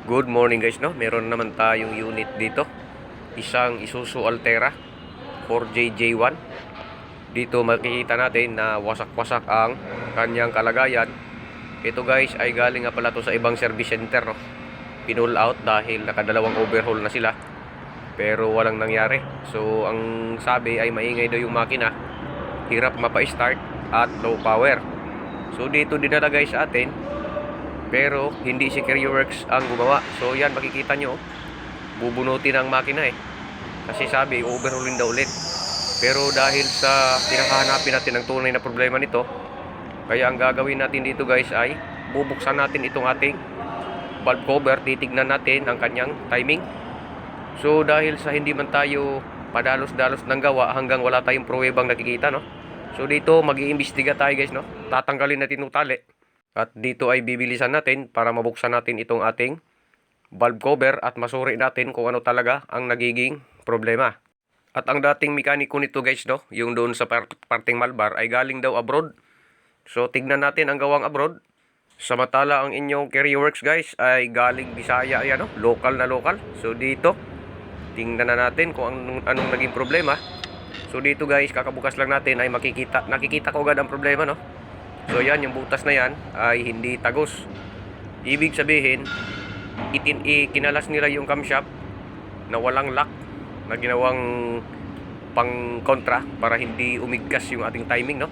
Good morning guys, no? Meron naman tayong unit dito. Isang Isuzu Altera 4JJ1. Dito makikita natin na wasak-wasak ang kanyang kalagayan. Ito guys ay galing nga pala to sa ibang service center, no? Pinull out dahil nakadalawang overhaul na sila. Pero walang nangyari. So ang sabi ay maingay daw yung makina. Hirap mapa-start at low power. So dito dinala guys sa atin. Pero hindi si CarrierWorks ang gumawa. So yan makikita nyo, bubunutin ang makina kasi sabi overhauling daw ulit. Pero dahil sa pinakahanapin natin ang tunay na problema nito, kaya ang gagawin natin dito guys ay bubuksan natin itong ating valve cover. Titignan natin ang kanyang timing. So dahil sa hindi man tayo padalos-dalos ng gawa hanggang wala tayong pruwebang nakikita, no? So dito mag-iimbestiga tayo guys, no? Tatanggalin natin yung tali. At dito ay bibilisan natin para mabuksan natin itong ating valve cover at masuri natin kung ano talaga ang nagiging problema. At ang dating mekaniko nito guys, no, yung doon sa parting Malbar ay galing daw abroad. So tignan natin ang gawang abroad. Samantala ang inyong CarrierWorks guys ay galing Bisaya, yan, no? Local na local. So dito tingnan na natin kung anong naging problema. So dito guys, kakabukas lang natin ay nakikita ko agad ang problema, no? So yan, yung butas na yan ay hindi tagos. Ibig sabihin, kinalas nila yung camshaft na walang lock na ginawang pang kontra para hindi umigkas yung ating timing, no?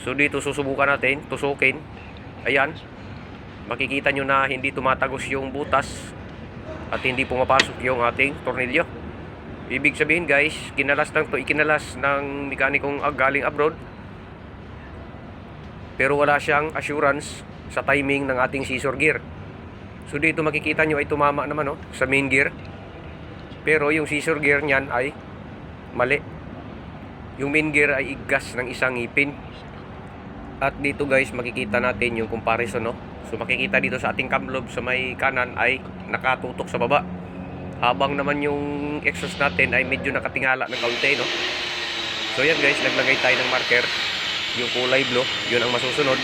So dito susubukan natin, tusukin. Ayan, makikita nyo na hindi tumatagos yung butas at hindi pumapasok yung ating tornilyo. Ibig sabihin guys, ikinalas ng mekanikong galing abroad. Pero wala siyang assurance sa timing ng ating scissor gear. So dito makikita nyo ay tumama naman, no, sa main gear. Pero yung scissor gear niyan ay mali. Yung main gear ay iggas ng isang ngipin. At dito guys makikita natin yung comparison, no. So makikita dito sa ating cam lobe sa may kanan ay nakatutok sa baba. Habang naman yung exhaust natin ay medyo nakatingala ng kaunti, no. So yan guys, naglagay tayo ng marker. Yung kulay blue, yun ang masusunod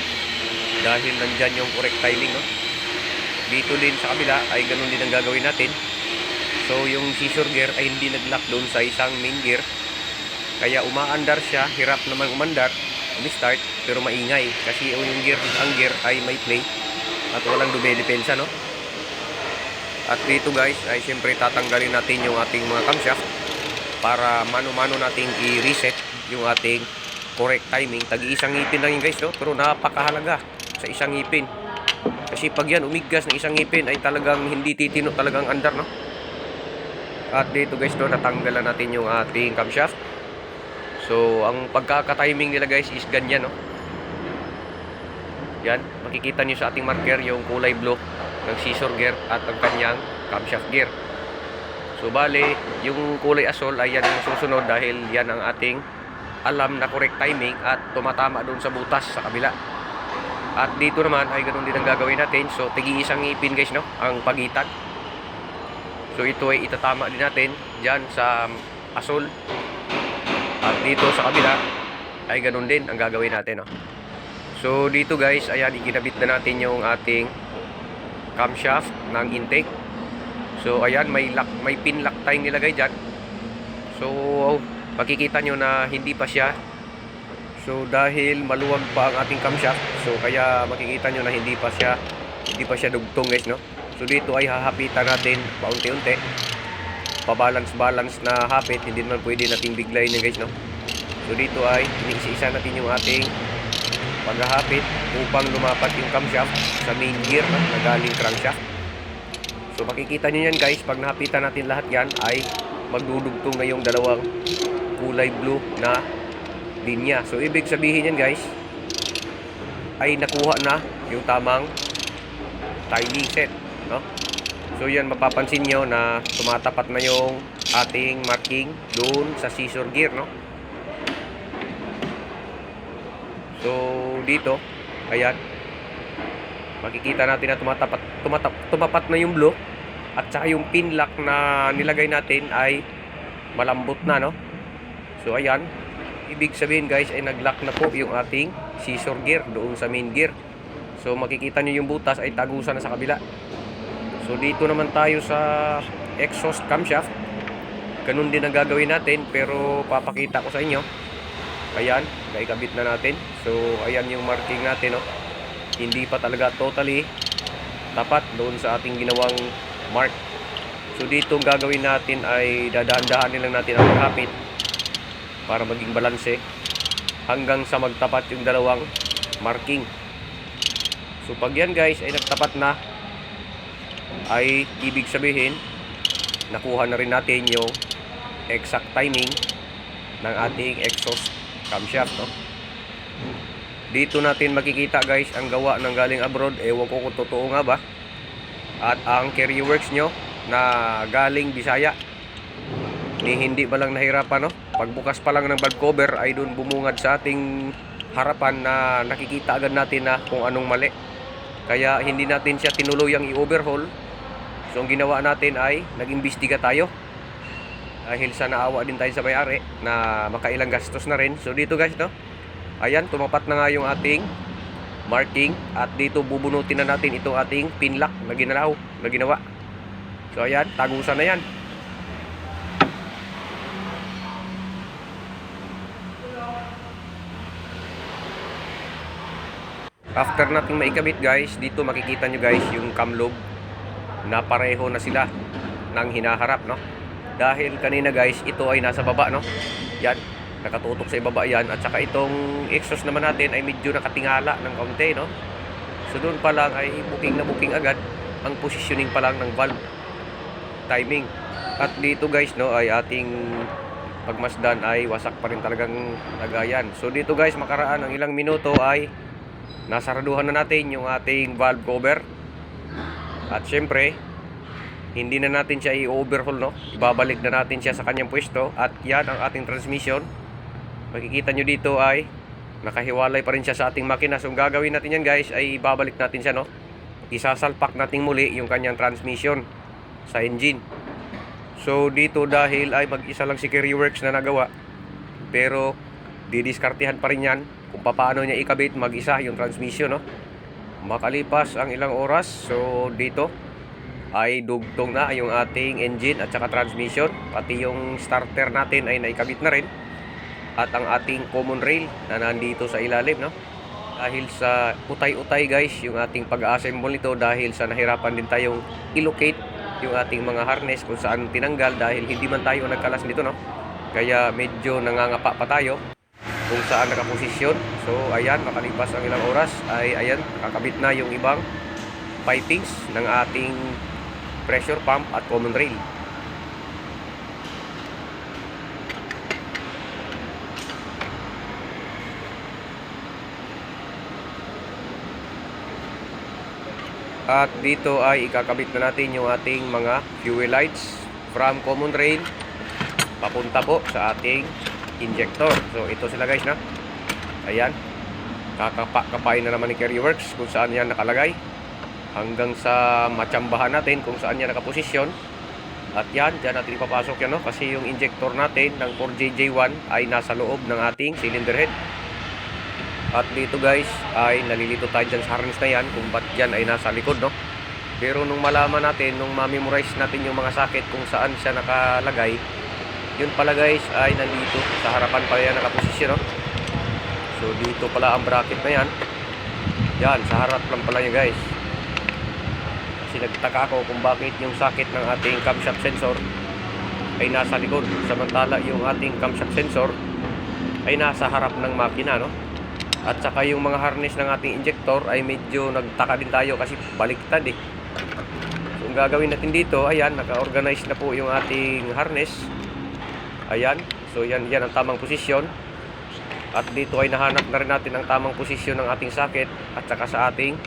dahil nandyan yung correct timing, no? Dito din sa kabila ay ganun din ang gagawin natin. So yung scissor gear ay hindi nag-lock doon sa isang main gear, kaya umaandar siya. Hirap naman umandar, umi-start, pero maingay kasi yung gear ay may play at walang dumedepensa, no? At dito guys ay siyempre tatanggalin natin yung ating mga camshaft para mano-mano nating i-reset yung ating correct timing. Tag-iisang ngipin lang yun guys, no? Pero napakahalaga sa isang ngipin. Kasi pag yan umiggas ng isang ngipin ay talagang hindi titino talagang andar, no? At dito guys, no, natanggalan natin yung ating camshaft. So ang pagkaka-timing nila guys is ganyan, no? Yan, makikita nyo sa ating marker yung kulay blue ng scissor gear at ang kanyang camshaft gear. So bale, yung kulay asol ay yan ang susunod dahil yan ang ating alam na correct timing at tumatama doon sa butas sa kabila. At dito naman ay ganoon din ang gagawin natin. So tigi-isang ngipin guys, no, ang pagitan. So ito ay itatama din natin diyan sa asol. At dito sa kabila ay ganoon din ang gagawin natin, no. So dito guys, ayan, ikinabit na natin yung ating camshaft ng intake. So ayan, may pin lock tayong nilagay diyan. So makikita nyo na hindi pa siya. So dahil maluwag pa ang ating camshaft, so kaya makikita nyo na hindi pa siya dugtong guys, no. So dito ay hahapitan natin paunti-unti, pabalance na hapit. Hindi naman pwede nating biglayin guys, no. So dito ay iniisa natin yung ating paghahapit upang lumapat yung camshaft sa main gear na galing crankshaft. So makikita nyo yan guys, pag nahapitan natin lahat yan ay magdudugtong na yung dalawang kulay blue na linya. So ibig sabihin yan guys ay nakuha na yung tamang timing set, no? So yan, mapapansin nyo na tumatapat na yung ating marking doon sa scissor gear, no? So dito, ayan, makikita natin na tumapat na yung blue at saka yung pin lock na nilagay natin ay malambot na, no? So ayan, ibig sabihin guys ay nag-lock na po yung ating scissor gear doon sa main gear. So makikita nyo yung butas ay tagusan na sa kabila. So dito naman tayo sa exhaust camshaft. Ganun din ang gagawin natin, pero papakita ko sa inyo. Ayan, naikabit na natin. So ayan yung marking natin, no? Hindi pa talaga totally tapat doon sa ating ginawang mark. So dito ang gagawin natin ay dadahan-dahanin lang natin ang paghapit para maging balanse hanggang sa magtapat yung dalawang marking. So pag yan guys ay nagtapat na, ay ibig sabihin nakuha na rin natin yung exact timing ng ating exhaust camshaft, no? Dito natin makikita guys ang gawa ng galing abroad. Ewan ko kung totoo nga ba. At ang carry works nyo na galing Bisaya, ni hindi ba lang nahirapan, no? Pagbukas pa lang ng valve cover ay doon bumungad sa ating harapan na nakikita agad natin na kung anong mali. Kaya hindi natin siya tinuluyang i-overhaul. So ang ginawa natin ay nag-imbestiga tayo. Dahil sa naawa din tayo sa may-ari na makailang gastos na rin. So dito guys, no? Ayan, tumapat na nga yung ating marking. At dito bubunutin na natin itong ating pin lock na ginawa. So ayan, tagusan na yan. After natin maikabit guys, dito makikita nyo guys yung cam lobe na pareho na sila ng hinaharap, no? Dahil kanina guys, ito ay nasa baba, no? Yan, nakatutok sa ibaba yan. At saka itong exhaust naman natin ay medyo nakatingala ng kaunti, no? So doon pa lang ay booking na booking agad ang positioning pa lang ng valve timing. At dito guys, no, ay ating pagmasdan ay wasak pa rin talagang lagayan. So dito guys, makaraan ng ilang minuto ay nasaraduhan na natin yung ating valve cover. At syempre, hindi na natin siya i-overhaul, no? Ibabalik na natin siya sa kanyang pwesto. At yan ang ating transmission. Makikita nyo dito ay nakahiwalay pa rin siya sa ating makina. So ang gagawin natin yan guys ay ibabalik natin siya, no? Isasalpak natin muli yung kanyang transmission sa engine. So dito dahil ay mag-isa lang si Carry Works na nagawa, pero didiskartehan pa rin yan kung paano niya ikabit mag-isa yung transmission, no? Makalipas ang ilang oras, so dito ay dugtong na yung ating engine at saka transmission. Pati yung starter natin ay naikabit na rin. At ang ating common rail na nandito sa ilalim, no? Dahil sa utay-utay guys yung ating pag-assemble nito, dahil sa nahirapan din tayong i-locate yung ating mga harness kung saan tinanggal dahil hindi man tayo nagkalas nito, no? Kaya medyo nangangapa pa tayo kung saan nakaposisyon. So ayan, makalipas ang ilang oras ay ayan, nakakabit na yung ibang pipings ng ating pressure pump at common rail. At dito ay ikakabit na natin yung ating mga fuel lights from common rail papunta po sa ating injector. So ito sila guys, na ayan, kapain na naman ni Carry Works kung saan yan nakalagay, hanggang sa matsambahan natin kung saan yan nakaposisyon. At yan, dyan natin ipapasok yan, no? Kasi yung injector natin ng 4JJ1 ay nasa loob ng ating cylinder head. At dito guys ay nalilito tayo dyan sa harness na yan kung ba't yan ay nasa likod, no? Pero nung malaman natin, nung ma-memorize natin yung mga socket kung saan siya nakalagay, yun pala guys ay nandito sa harapan pala yan nakaposisyon, no? So dito pala ang bracket na yan. Yan, sa harap lang pala yan guys. Kasi nagtaka ako kung bakit yung socket ng ating camshaft sensor ay nasa likod, samantala yung ating camshaft sensor ay nasa harap ng makina, no? At saka yung mga harness ng ating injector ay medyo nagtaka din tayo kasi baliktad eh. So ang gagawin natin dito, ayan, naka-organize na po yung ating harness. Ayan, so yan ang tamang posisyon. At dito ay nahanap na rin natin ang tamang posisyon ng ating socket at saka sa ating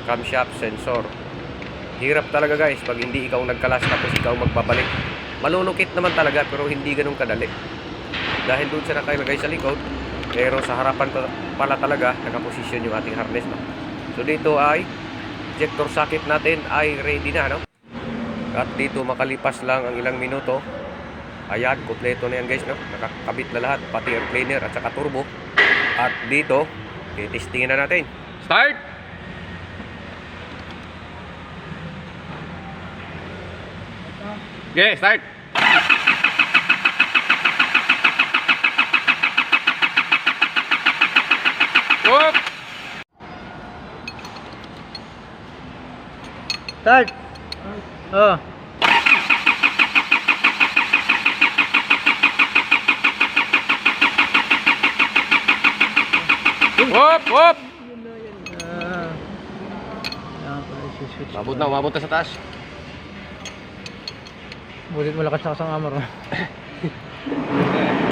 camshaft sensor. Hirap talaga guys pag hindi ikaw nagkalas tapos ikaw magbabalik. Malulukit naman talaga pero hindi ganun kadali. Dahil doon siya nakalagay sa likod, pero sa harapan pala talaga nakaposisyon yung ating harness, no? So dito ay injector socket natin ay ready na, no? At dito makalipas lang ang ilang minuto, ayan, kompleto na yan guys, no? Nakakabit na lahat, pati air cleaner at saka turbo. At dito, titestingin na natin. Start! Okay, start. Whoop. Start. Oh. Whoop, whoop. Yan Umabot na sa taas. Bulit malakas na kasang amor.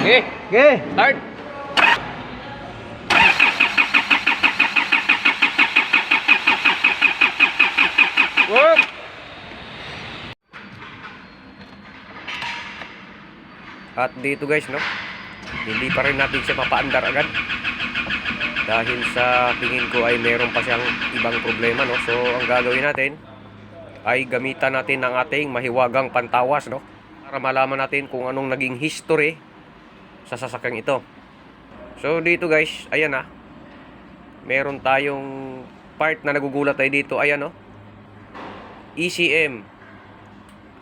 Okay, Okay. start. Whoop. At dito guys, no, hindi pa rin natin siya mapaandar agad dahil sa tingin ko ay meron pa siyang ibang problema, no. So ang gagawin natin ay gamitan natin ng ating mahiwagang pantawas, no, para malaman natin kung anong naging history sa sasakyang ito. So dito guys, ayan na, meron tayong part na nagugulat tayo dito. Ayan, no, ECM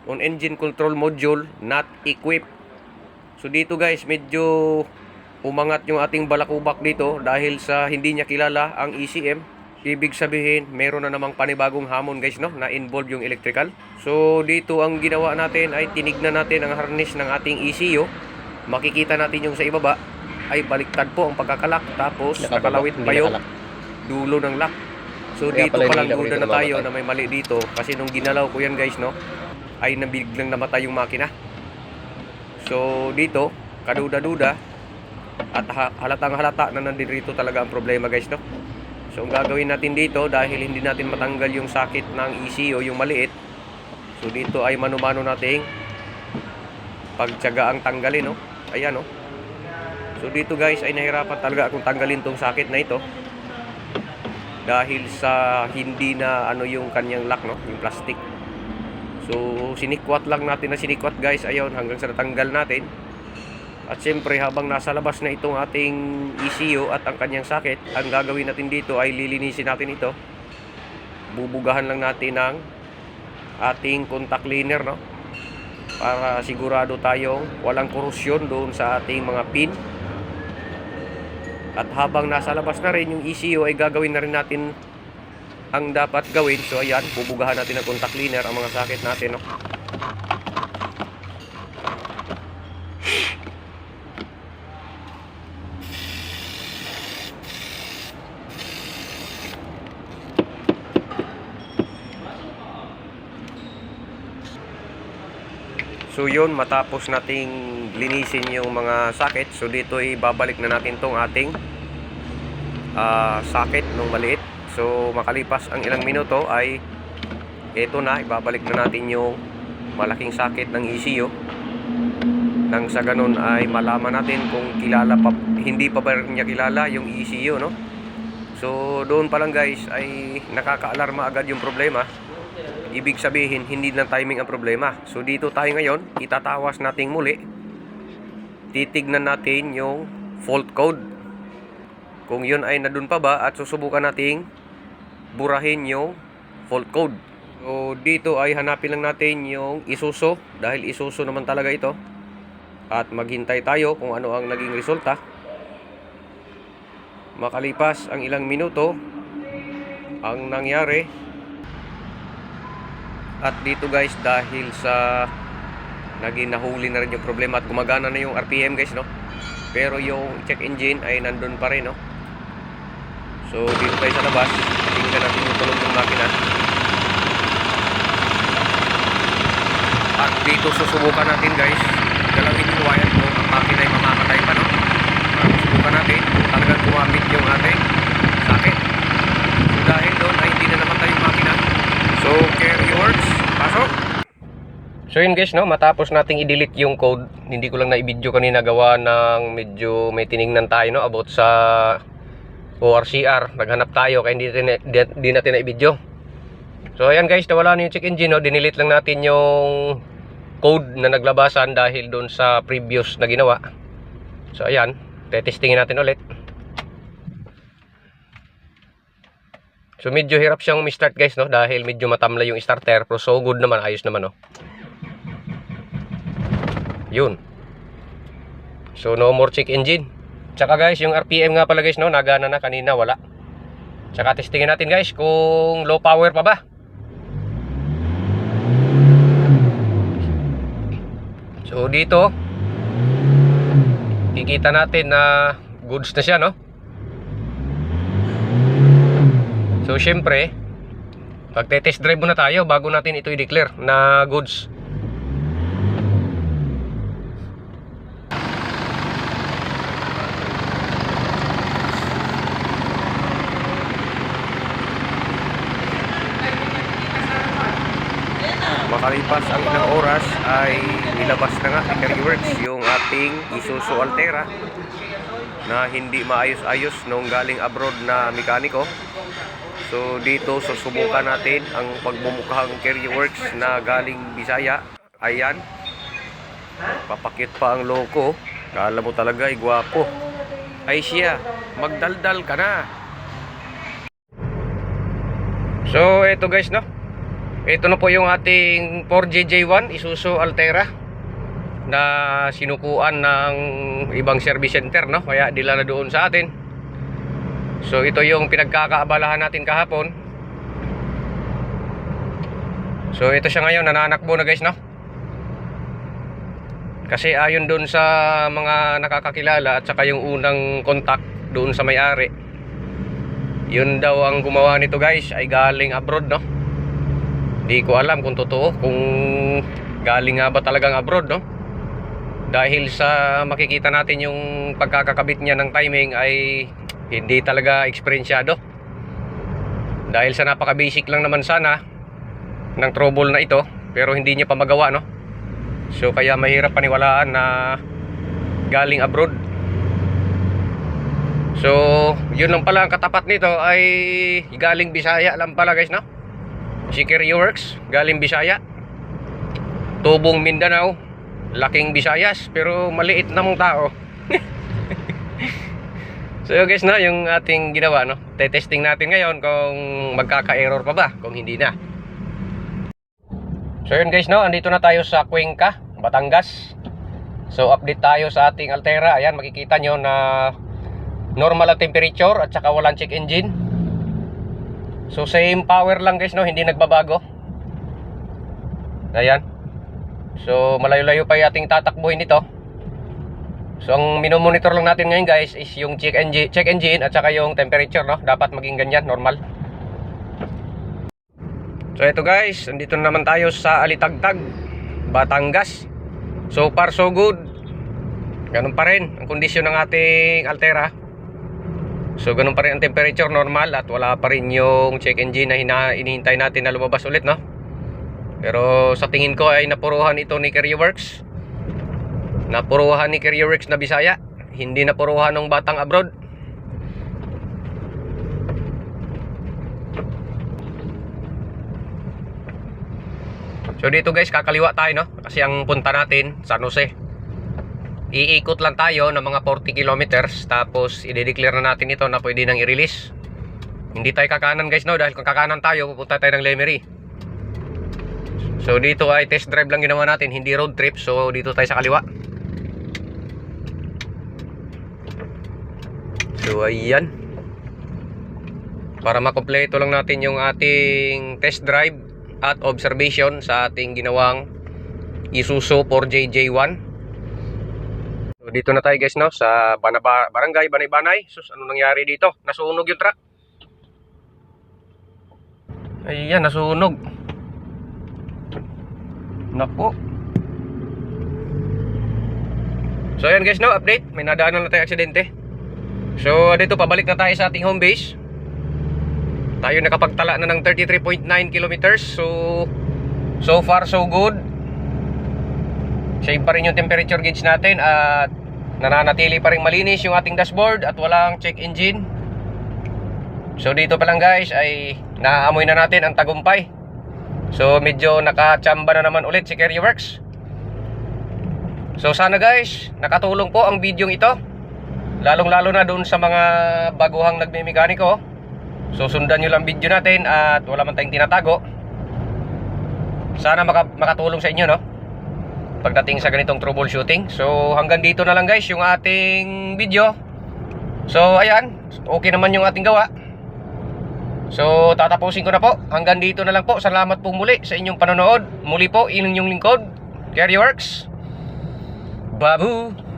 on engine control module not equipped. So dito guys, medyo umangat yung ating balakubak dito dahil sa hindi niya kilala ang ECM. Ibig sabihin, meron na namang panibagong hamon guys, no, na involve yung electrical. So dito ang ginawa natin ay tinignan natin ang harness ng ating ECU. Makikita natin yung sa ibaba ay baliktad po ang pagkakalak, tapos nakalawit pa yung dulo ng lock. So dito palang duda na tayo na may mali dito, kasi nung ginalaw ko yan guys, no, ay nabiglang namatay yung makina. So dito, kaduda-duda at halatang halata na nandito talaga ang problema guys, no. So ang gagawin natin dito, dahil hindi natin matanggal yung sakit ng ECU, yung maliit, so dito ay mano-mano nating pagtyaga ang tanggalin, no. Ayan, no. So dito guys ay nahirapan talaga akong tanggalin tong sakit na ito dahil sa hindi na ano yung kanyang lock, no, yung plastic. So sinikwat lang natin na sinikwat guys, ayun, hanggang sa natanggal natin. At siyempre habang nasa labas na itong ating ECU at ang kanyang sakit, ang gagawin natin dito ay lilinisin natin ito. Bubugahan lang natin ng ating contact cleaner, no, para sigurado tayong walang korosyon doon sa ating mga pin. At habang nasa labas na rin yung ECU ay gagawin na rin natin ang dapat gawin. So ayan, bubugahan natin ng contact cleaner ang mga sakit natin, no. So yun, matapos nating linisin yung mga sakit, so dito ibabalik na natin tong ating sakit nung maliit. So makalipas ang ilang minuto ay eto na, ibabalik na natin yung malaking sakit ng ECU. Nang sa ganun ay malaman natin kung kilala pa, hindi pa ba niya kilala yung ECU, no. So doon pa lang guys ay nakakaalarma agad yung problema. Ibig sabihin, hindi lang timing ang problema. So dito tayo ngayon, itatawas natin muli. Titignan natin yung fault code, kung yun ay nandun pa ba, at susubukan nating burahin yung fault code. So dito ay hanapin lang natin yung Isuzu, dahil Isuzu naman talaga ito. At maghintay tayo kung ano ang naging resulta. Makalipas ang ilang minuto, ang nangyari, at dito guys, dahil sa naging nahuli na rin yung problema at gumagana na yung RPM guys, no, pero yung check engine ay nandun pa rin, no. So dito tayo sa labas, tingnan natin yung tulog ng makina. At dito susubukan natin guys, galawin yung wire kung ang makina ay mamamatay pa, no. Susubukan natin kung talagang gumamit yung ating sakit. So dahil doon ay hindi na namatay yung makina, so carry works, pasok. So yun guys, no, matapos nating i-delete yung code, hindi ko lang na-i-video kanina, gawa ng medyo may tiningnan tayo, no, about sa ORCR. Naghanap tayo kaya hindi natin na-i-video. So ayan guys, nawala na yung check engine, no. Dinilit lang natin yung code na naglabasan dahil doon sa previous na ginawa. So ayan, tetestingin natin ulit. So medyo hirap siyang mi-start guys, no, dahil medyo matamla yung starter, pero so good naman, ayos naman, no. Yun. So no more check engine. Tsaka guys, yung RPM nga pala guys, no, nagana na, kanina wala. Tsaka testingin natin guys kung low power pa ba. So dito kikita natin na goods na siya, no. So syempre pagte-test drive muna tayo bago natin ito i-declare na goods. Makalipas ang ilang oras ay nilabas na nga ni Carryworks yung ating Isuzu Altera na hindi maayos-ayos nung galing abroad na mekaniko. So dito susubukan natin ang pagmumukhang Carryworks na galing Bisaya. Ayan, papakit pa ang loko. Kala mo talaga ay gwapo. Ay siya, magdaldal ka na. So eto guys, no, ito na po yung ating 4JJ1 Isuzu Altera na sinukuan ng ibang service center, no? Kaya dila na doon sa atin. So ito yung pinagkakaabalahan natin kahapon. So ito siya ngayon, nananakbo na guys, no? Kasi ayon doon sa mga nakakakilala at saka yung unang contact doon sa may-ari, yun daw ang gumawa nito guys ay galing abroad, no? Di ko alam kung totoo, kung galing nga ba talagang abroad, no? Dahil sa makikita natin yung pagkakakabit niya ng timing ay hindi talaga eksperensyado. Dahil sa napaka-basic lang naman sana ng trouble na ito, pero hindi niya pa magawa, no? So kaya mahirap paniwalaan na galing abroad. So yun lang pala ang katapat nito ay galing Bisaya lang pala guys, no? Si Carryworks galing Bisaya, tubong Mindanao, laking Visayas pero maliit na mong tao. So guys, na yung ating ginawa, no, te-testing natin ngayon kung magkaka-error pa ba, kung hindi na. So yun guys, no, andito na tayo sa Cuenca, Batangas. So update tayo sa ating Altera. Ayan, makikita nyo na normal ang temperature at saka walang check engine. So same power lang guys, no, hindi nagbabago. Ayan. So malayo-layo pa yung ating tatakbuhin nito. So ang minomonitor lang natin ngayon guys is yung check engine at saka yung temperature, no. Dapat maging ganyan, normal. So ito guys, andito na naman tayo sa Alitagtag, Batangas. So far so good. Ganun pa rin ang kondisyon ng ating Altera. So ganun pa rin ang temperature, normal, at wala pa rin yung check engine na hinihintay natin na lumabas ulit, no. Pero sa tingin ko ay napuruhan ito ni Carryworks. Napuruhan ni Carryworks na Bisaya, hindi napuruhan ng batang abroad. So dito guys, kakaliwa tayo, no, kasi ang punta natin San Jose. Iikot lang tayo ng mga 40 kilometers, tapos i-declare na natin ito na pwede nang i-release. Hindi tayo kakanan guys, no, dahil kung kakanan tayo, pupunta tayo ng Lemery. So dito ay test drive lang ginawa natin, hindi road trip. So dito tayo sa kaliwa. So ayan, para makompleto lang natin yung ating test drive at observation sa ating ginawang Isuzu 4JJ1. So dito na tayo guys, no, sa Barangay Banay-Banay. Sus, ano nangyari dito? Nasunog yung truck. Ayan, nasunog. Naku. So ayan guys, no, update. May nadaanan na tayo aksidente. So dito, pabalik na tayo sa ating home base. Tayo nakapagtala na ng 33.9 kilometers. So far so good. Same pa rin yung temperature gauge natin at nananatili pa rin malinis yung ating dashboard at walang check engine. So dito pa lang guys ay naaamoy na natin ang tagumpay. So medyo nakachamba na naman ulit si Carryworks. So sana guys, nakatulong po ang video ito, lalong-lalo na doon sa mga baguhang nagmemekaniko. So sundan nyo lang video natin at wala man tayong tinatago. Sana makatulong sa inyo, no. pagdating sa ganitong troubleshooting. So hanggang dito na lang guys yung ating video. So ayan, okay naman yung ating gawa. So tatapusin ko na po. Hanggang dito na lang po. Salamat po muli sa inyong panonood. Muli po inyong lingkod, Carryworks Babu.